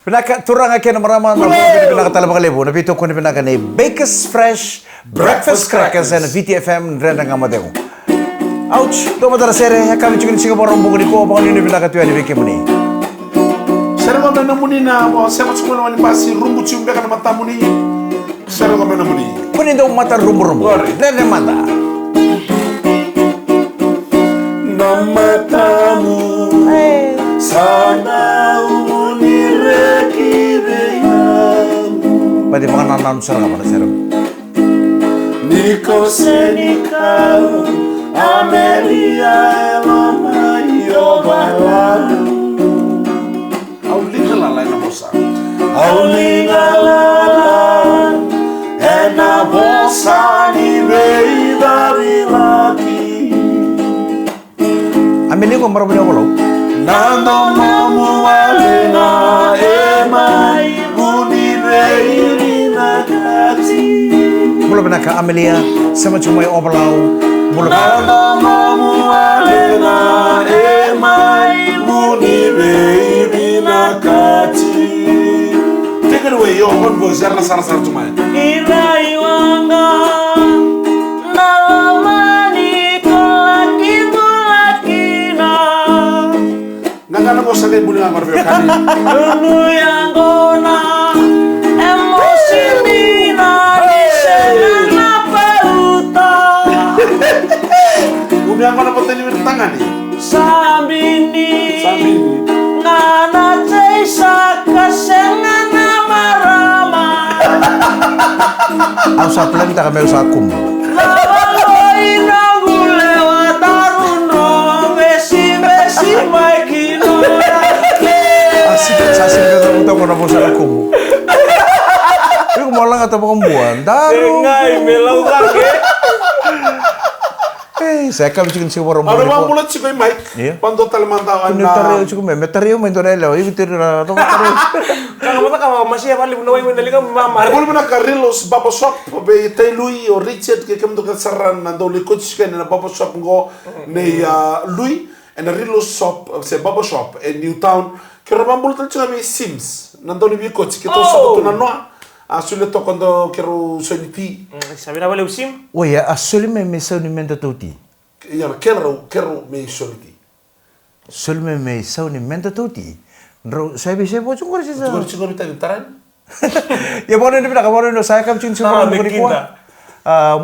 Pinaka turang akin na marama na pinakatalabang kalibo. Napito ko ni pinaka ni Baker's Fresh Breakfast Crackers and VTFM renda nga madeo. Ouch! Doon matara sere, kami juga ni Singapore ang bukod ko abang ni pinaka tuwa ni Beke muni. Sere ko na muni na sema sumula wani pasi rumbu chumbe kana mata muni. Sere ko na muni. Muni daw mata rumbu. Renda mata. Namatamu sana unirekireyamu. Pwede mga nanan sa nga para sere. Niko senikau Amelia eloma yobalalu. Aulinga lala na bosa. Aulinga lala ena bosa ni veida vilaki. Amili ko marami ako lo. Nando mamu alena emai buni veida kati. Mula pinaka Amelia sama cuma yung obalau. Mula Nando mamu alena emai buni veida kati. Take it away, yo, one voice, yarna sara tumai. Irai wanga nalamani kolakina Nangana ko sa buli nga marbe kani. Dulu yang gona emosi mina disena pauta Umi ang mana poteni mit tangan ni. Sabini Sabini. ngana ceisa kasengana marama Ang sa plan ta kami sa akum. Labaloi nagulewa taruno besi maikino Sasin ka sa utang ko na po sa akum. Pero kung malang ata mga buwan, daro. Ngay melau kake Saya kami cikin si warung Ano ba mulat si koy Mike? Iya. Pando talmantawan Ini na. tario cikin me, tario main to nelo, ibu tiru na to tario. Kang mata ka masih apa libu nawai mendali ka mama Bulu na Carlos Babo Shop be Lui o Richard ke kem do ka saran na do li coach ke na Babo Shop ngo ne Lui and a Rilos Shop se Babo Shop in Newtown ke roba mulat tal chami Sims na do ni bi coach ke to sa to na no. Asule to quando quero soniti. Sabi na wala usim Oh ya, asli me sa ni menta tuti. Ya quero me soniti. Sul me sa ni menta tuti. Ro saya bisa po chung kursi sa. Siguro siguro tayo taran. Ya bono ni pinaka bono no saya kami cikin si warung Sama, bukuri ko. mekinda.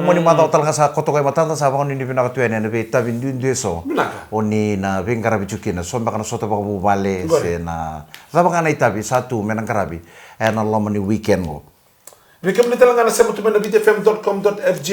Muni mata talaga sa koto kay matanda sa bang ni pinaka tuene na be tabi ndu so. Pinaka? Oni na bingkara bichukin na so makana soto pa mo bale se na. Sa bang na itabi satu menang karabi. Na lomani weekend go. Bekam ni talaga na sa mutuman na btfm.com.fj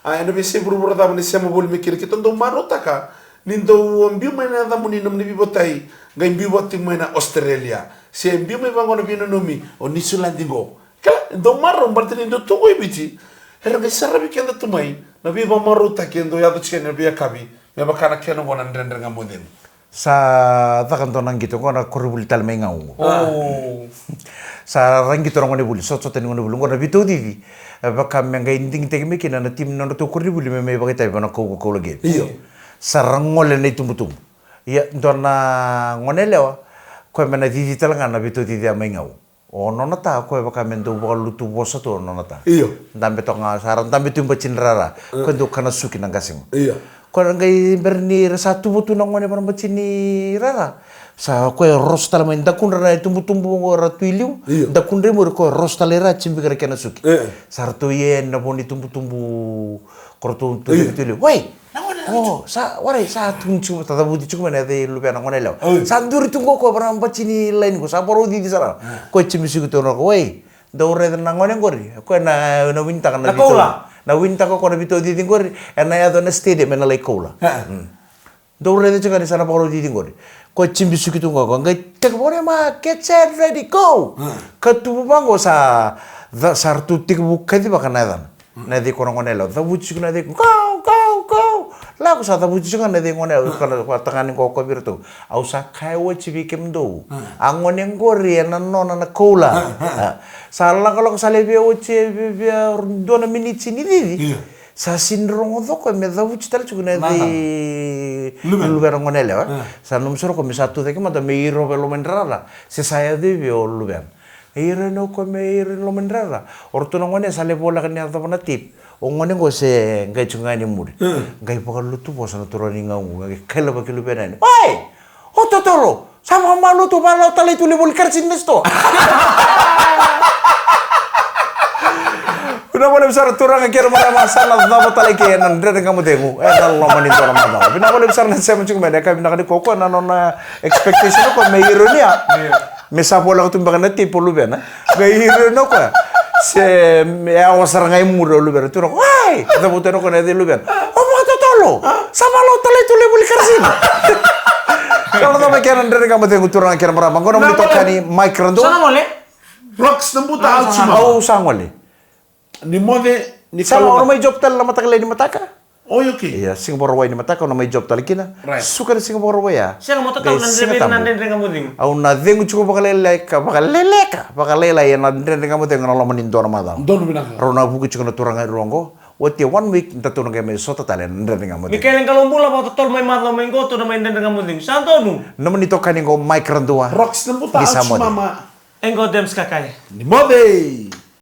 ano ba si buru da ni siya mabul mikir kita ndo marota ka nindo ambiu may na da muni nam ni bibotay ngay biboti mo na Australia si ambiu may bango na binonomi o ni Sulandingo kala ndo maro mbarte nindo to ko ibiti era ngay sarabi kenda tumay na biba marota kendo yado chike na biya kabi me bakana keno ngona ndender ngamodin Sa takan to nang gitu ko na kurubul tal may ngau. Oh Sa rang gitu ngone buli so ten ngone buli ngona bito di. Baka menga inding tege me kina na tim na to kurubul me baka tay bana ko lagi. iyo Sa rangole na tumbutum. Ya ndona ngone lewa ko mena di tal ngana bito di may ngau. O nona ta ko baka mendo baka lutu bosa to nona ta. iyo Dambe to nga saran dambe tumba cinrara. Ko ndo kana suki nang gasing. iyo Kalau ngai berni satu butu nang ngone parang bacini rara sa ko ros tala main dakun rara tumbu ngora tuiliu Iya. dakun re mo ko ros tala ra chimbi kara kana suki Eh. sarto yen na boni tumbu korto Iya. tuiliu woi oh sa warai sa tunchu tata budi cuma na de lupa nang ngone law Iya. sa duri tunggu ko parang bacini lain ko sa poro di sara ko chimbi suki to no woi daure nang ngone ngori ko na winta kana Nakola. Na winta ko na bito di tingori na ya na stadium na lay kola. Dore de chaka ni sana poro di tingori. Ko chimbi suki tunga ko ngai tek bore ma get set ready go. Katu bango sa sartu tik bukka di bakana dan. Na di ko ngone lo. Da buci na di go. La ko sa da buci na di ngone kana ko tangan ko birtu. Au sa kai wo chibi kemdo. Angon yang gori na nona na kola. Salah kalau kesalahan dia uci dia 2 menit sini di. sa sindrongo do ko me da uchital chukune di luber ngonele wa sa num soro ko me satu de kama da me iro velo mendrara se saya de vio luber iro no ko me iro lo mendrara orto ngone sale bola kan ya na tip ngone go se ngai chungani muri ngai pakal lutu bosa na turani ngau ngai kala ba kilu benani oi o totoro sama malu tu malu tali tu lebol kersin nesto udah boleh besar turang kira mana masalah na batali ke nan dre kamu tengu Allah manin to ramada bina boleh besar na saya mencuk mereka bina kadi koko na nona expectation ko me ironia me sapola ko tumbaga na tipo lu bena ga ironia ko se me awasar ngai muro lu bena turang wai da butero ko na di lu bena o mo totolo sama lo tali tu lebol kersin kalau tak makan dre kamu tengu turang kira mana ko na tokani mic rando Sana boleh? Rocks na buta out suma. au sangwali Ni mode ni sama kaluma. orang may job tal lama takal ni mataka. Oy, okay. Iya, Singapore way ni mataka orang may job tal kina. Right. Suka ni Singapore way ya. Siya mo tataw nandre kamu ding. Au na dengu chuko pakaleleka, pakalela ya nandre kamu tengo na laman indo na mada. Don binaka. Rona buku chuko na turang rongo. Wati 1 week ntatun kay sota talen nandre kamu. Mikeleng kalumbula ba totol may matlaw may goto na may nandre kamu ding. Santo nu. Naman ito kaning ko mic randua. Rocks na buta out Gisamod. suma ma. Engko dems kakay. Ni mode.